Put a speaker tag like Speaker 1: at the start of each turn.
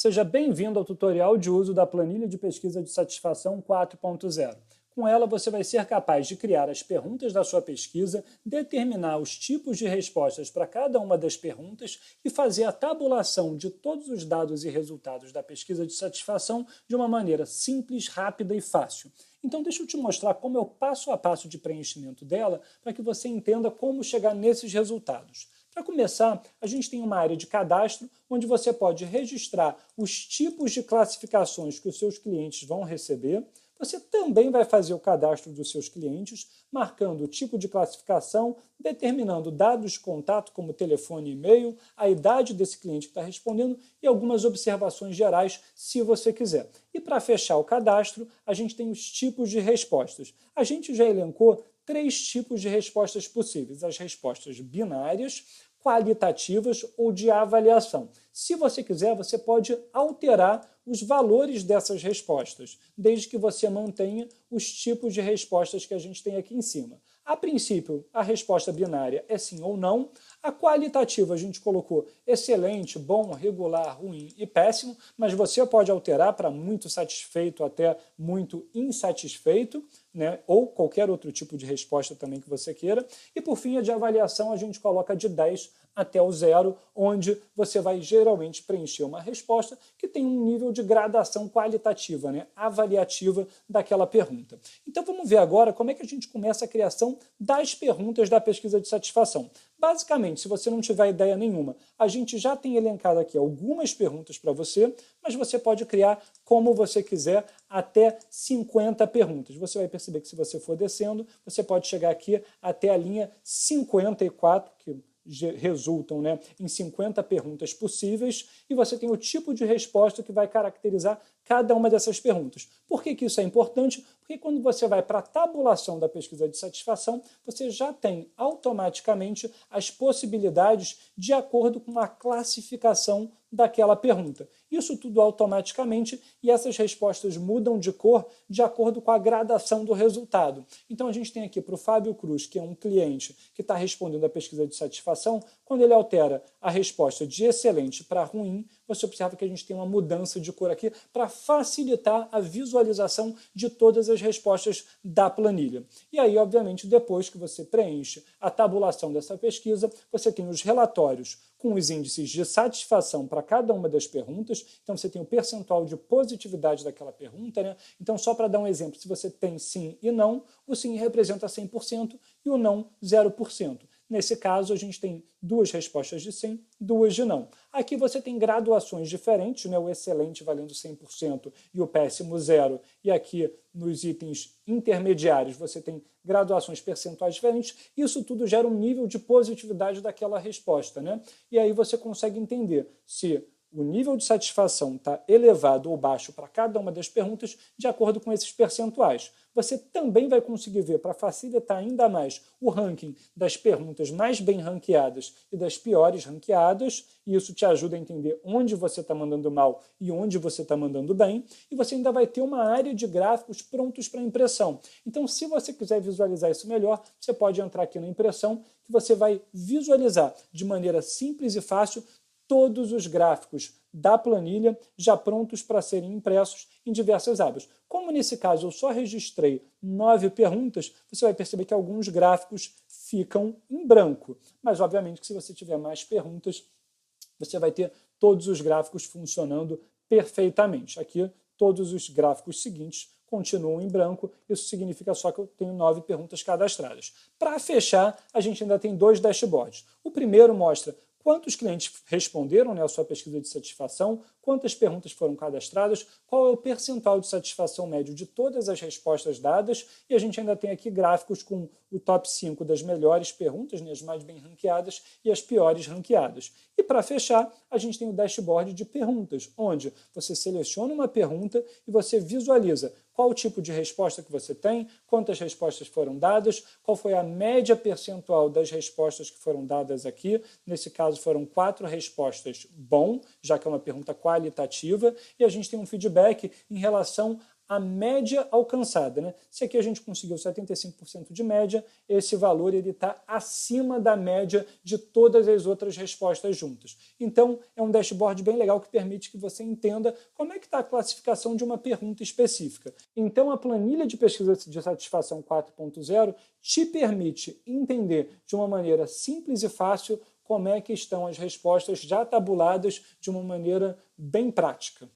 Speaker 1: Seja bem-vindo ao tutorial de uso da planilha de pesquisa de satisfação 4.0. Com ela, você vai ser capaz de criar as perguntas da sua pesquisa, determinar os tipos de respostas para cada uma das perguntas e fazer a tabulação de todos os dados e resultados da pesquisa de satisfação de uma maneira simples, rápida e fácil. Então, deixa eu te mostrar como é o passo a passo de preenchimento dela para que você entenda como chegar nesses resultados. Para começar, a gente tem uma área de cadastro, onde você pode registrar os tipos de classificações que os seus clientes vão receber. Você também vai fazer o cadastro dos seus clientes, marcando o tipo de classificação, determinando dados de contato, como telefone e e-mail, a idade desse cliente que está respondendo e algumas observações gerais, se você quiser. E para fechar o cadastro, a gente tem os tipos de respostas. A gente já elencou 3 tipos de respostas possíveis: as respostas binárias, qualitativas ou de avaliação. Se você quiser, você pode alterar os valores dessas respostas, desde que você mantenha os tipos de respostas que a gente tem aqui em cima. A princípio, a resposta binária é sim ou não. A qualitativa a gente colocou excelente, bom, regular, ruim e péssimo, mas você pode alterar para muito satisfeito até muito insatisfeito, né? Ou qualquer outro tipo de resposta também que você queira. E por fim, a de avaliação a gente coloca de 10 até o 0, onde você vai geralmente preencher uma resposta que tem um nível de gradação qualitativa, né, avaliativa daquela pergunta. Então vamos ver agora como é que a gente começa a criação das perguntas da pesquisa de satisfação. Basicamente, se você não tiver ideia nenhuma, a gente já tem elencado aqui algumas perguntas para você, mas você pode criar como você quiser, até 50 perguntas. Você vai perceber que se você for descendo, você pode chegar aqui até a linha 54, que resultam, né, em 50 perguntas possíveis, e você tem o tipo de resposta que vai caracterizar cada uma dessas perguntas. Por que isso é importante? Porque quando você vai para a tabulação da pesquisa de satisfação, você já tem automaticamente as possibilidades de acordo com a classificação daquela pergunta. Isso tudo automaticamente, e essas respostas mudam de cor de acordo com a gradação do resultado. Então a gente tem aqui para o Fábio Cruz, que é um cliente que está respondendo a pesquisa de satisfação, quando ele altera a resposta de excelente para ruim, você observa que a gente tem uma mudança de cor aqui para facilitar a visualização de todas as respostas da planilha. E aí, obviamente, depois que você preenche a tabulação dessa pesquisa, você tem os relatórios com os índices de satisfação para cada uma das perguntas. Então, você tem o percentual de positividade daquela pergunta, né? Então, só para dar um exemplo, se você tem sim e não, o sim representa 100% e o não 0%. Nesse caso, a gente tem 2 respostas de sim, 2 de não. Aqui você tem graduações diferentes, né? O excelente valendo 100% e o péssimo 0%. E aqui, nos itens intermediários, você tem graduações percentuais diferentes. Isso tudo gera um nível de positividade daquela resposta, né? E aí você consegue entender se o nível de satisfação está elevado ou baixo para cada uma das perguntas de acordo com esses percentuais. Você também vai conseguir ver, para facilitar ainda mais, o ranking das perguntas mais bem ranqueadas e das piores ranqueadas, e isso te ajuda a entender onde você está mandando mal e onde você está mandando bem, e você ainda vai ter uma área de gráficos prontos para impressão. Então, se você quiser visualizar isso melhor, você pode entrar aqui na impressão, que você vai visualizar de maneira simples e fácil todos os gráficos da planilha já prontos para serem impressos em diversas abas. Como nesse caso eu só registrei 9 perguntas, você vai perceber que alguns gráficos ficam em branco. Mas, obviamente, que se você tiver mais perguntas, você vai ter todos os gráficos funcionando perfeitamente. Aqui, todos os gráficos seguintes continuam em branco, isso significa só que eu tenho 9 perguntas cadastradas. Para fechar, a gente ainda tem 2 dashboards. O primeiro mostra quantos clientes responderam, né, a sua pesquisa de satisfação, quantas perguntas foram cadastradas, qual é o percentual de satisfação médio de todas as respostas dadas, e a gente ainda tem aqui gráficos com o top 5 das melhores perguntas, né, as mais bem ranqueadas, e as piores ranqueadas. E para fechar, a gente tem o dashboard de perguntas, onde você seleciona uma pergunta e você visualiza qual o tipo de resposta que você tem, quantas respostas foram dadas, qual foi a média percentual das respostas que foram dadas aqui. Nesse caso foram 4 respostas bom, já que é uma pergunta qualitativa, e a gente tem um feedback em relação a média alcançada, né? Se aqui a gente conseguiu 75% de média, esse valor está acima da média de todas as outras respostas juntas. Então, é um dashboard bem legal que permite que você entenda como é que está a classificação de uma pergunta específica. Então, a planilha de pesquisa de satisfação 4.0 te permite entender de uma maneira simples e fácil como é que estão as respostas já tabuladas de uma maneira bem prática.